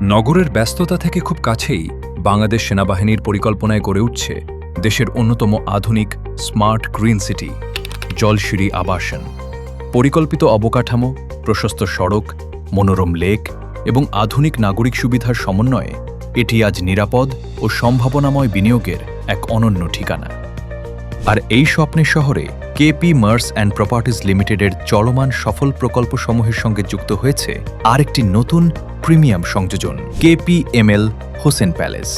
নগরের ব্যস্ততা থেকে খুব কাছেই বাংলাদেশ সেনাবাহিনীর পরিকল্পনায় গড়ে উঠছে দেশের অন্যতম আধুনিক স্মার্ট গ্রিন সিটি জলশিরি আবাসন। পরিকল্পিত অবকাঠামো, প্রশস্ত সড়ক, মনোরম লেক এবং আধুনিক নাগরিক সুবিধার সমন্বয়ে এটি আজ নিরাপদ ও সম্ভাবনাময় বিনিয়োগের এক অনন্য ঠিকানা। আর এই স্বপ্নের শহরে কেপি মার্স অ্যান্ড প্রপার্টিজ লিমিটেডের চলমান সফল প্রকল্পসমূহের সঙ্গে যুক্ত হয়েছে আরেকটি নতুন প্রিমিয়াম সংযোজন, KPML Hossain palace,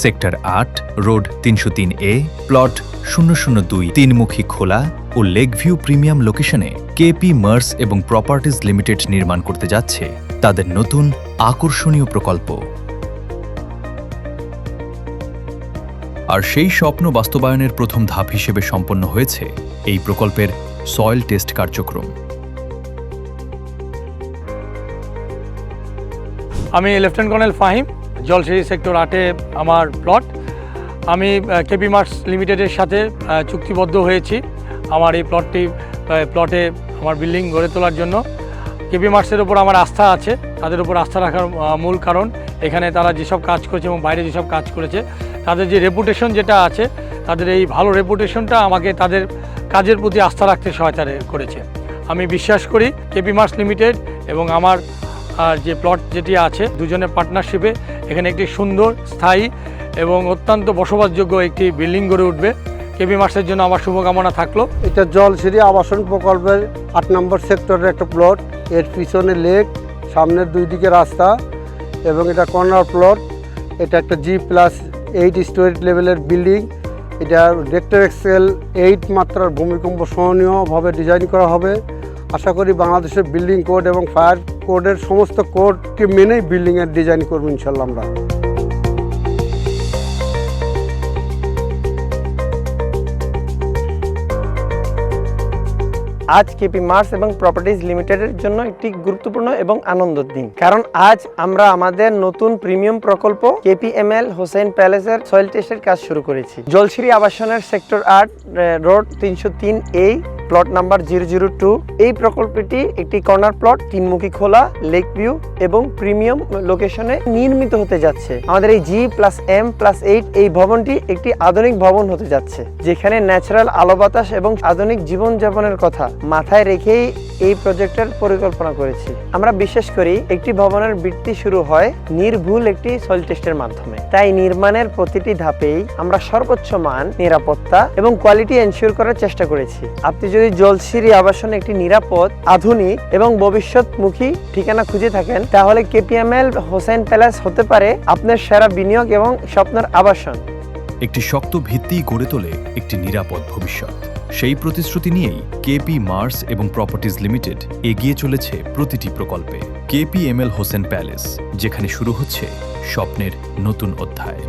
sector ৮, road ৩০৩A, প্লট ০০২, তিনমুখী খোলা ও লেক ভিউ প্রিমিয়াম লোকেশনে কেপি মার্স এবং প্রপার্টিজ লিমিটেড নির্মাণ করতে যাচ্ছে তাদের নতুন আকর্ষণীয় প্রকল্প। আর সেই স্বপ্ন বাস্তবায়নের প্রথম ধাপ হিসেবে সম্পন্ন হয়েছে এই প্রকল্পের সয়েল টেস্ট কার্যক্রম। আমি lieutenant colonel Fahim, Jalshiri sector ৮-এ আমার প্লট। আমি কেপি মার্স লিমিটেডের সাথে চুক্তিবদ্ধ হয়েছি আমার এই প্লটে আমার বিল্ডিং গড়ে তোলার জন্য। কেপি মার্সের ওপর আমার আস্থা আছে, তাদের উপর আস্থা রাখার মূল কারণ এখানে তারা যেসব কাজ করেছে এবং বাইরে যেসব কাজ করেছে, তাদের যে রেপুটেশন যেটা আছে, তাদের এই ভালো রেপুটেশনটা আমাকে তাদের কাজের প্রতি আস্থা রাখতে সহায়তা করেছে। আমি বিশ্বাস করি কেপি মার্স লিমিটেড এবং আমার যে প্লট যেটি আছে, দুজনের পার্টনারশিপে এখানে একটি সুন্দর, স্থায়ী এবং অত্যন্ত বসবাসযোগ্য একটি বিল্ডিং গড়ে উঠবে। কেপি মার্সের জন্য আমার শুভকামনা থাকলো। এটা জলশিরি আবাসন প্রকল্পের ৮ নম্বর সেক্টরের একটা প্লট। এর পিছনে লেক, সামনের দুই দিকে রাস্তা এবং এটা কর্নার প্লট। এটা একটা G+8 স্টোরেজ লেভেলের বিল্ডিং। এটা রেক্টর এক্সেল 8 মাত্রার ভূমিকম্প সহনীয়ভাবে ডিজাইন করা হবে। আশা করি বাংলাদেশের বিল্ডিং কোড এবং ফায়ার কোডের সমস্ত কোডকে মেনেই বিল্ডিংয়ের ডিজাইন করবো ইনশাল্লাহ আমরা। আজ কেপি মার্স এবং প্রপার্টিজ লিমিটেডের জন্য একটি গুরুত্বপূর্ণ এবং আনন্দের দিন, কারণ আজ আমরা আমাদের নতুন প্রিমিয়াম প্রকল্প KPML হোসেন প্যালেসের সয়েল টেস্টের কাজ শুরু করেছি। জলশিরি আবাসনের সেক্টর ৮, রোড ৩০৩A, প্লট নাম্বার 002। এই প্রকল্পটি একটি কর্নার প্লট, তিনমুখী খোলা, লেক ভিউ এবং প্রিমিয়াম লোকেশনে নির্মিত হতে যাচ্ছে। আমাদের এই G+M+8 এই ভবনটি একটি আধুনিক ভবন হতে যাচ্ছে, যেখানে ন্যাচারাল আলো বাতাস এবং আধুনিক জীবনযাপনের কথা মাথায় রেখেই এই প্রজেক্টের পরিকল্পনা করেছি। আমরা বিশ্বাস করি একটি ভবনের বৃদ্ধি শুরু হয় নির্ভুল একটি সয়েল টেস্টের মাধ্যমে। তাই নির্মাণের প্রতিটি ধাপেই আমরা সর্বোচ্চ মান, নিরাপত্তা এবং কোয়ালিটি এনশিওর করার চেষ্টা করেছি। আপনি যদি জলশিরি আবাসনে একটি নিরাপদ, আধুনিক এবং ভবিষ্যৎমুখী ঠিকানা খুঁজে থাকেন, তাহলে KPML হোসেন প্যালেস হতে পারে আপনার সেরা বিনিয়োগ এবং স্বপ্নের আবাসন। একটি শক্ত ভিত্তি গড়ে তোলে একটি নিরাপদ ভবিষ্যৎ। সেই প্রতিশ্রুতি নিয়েই কেপি মার্স এবং প্রপার্টিজ লিমিটেড এগিয়ে চলেছে প্রতিটি প্রকল্পে। KPML হোসেন প্যালেস, যেখানে শুরু হচ্ছে স্বপ্নের নতুন অধ্যায়।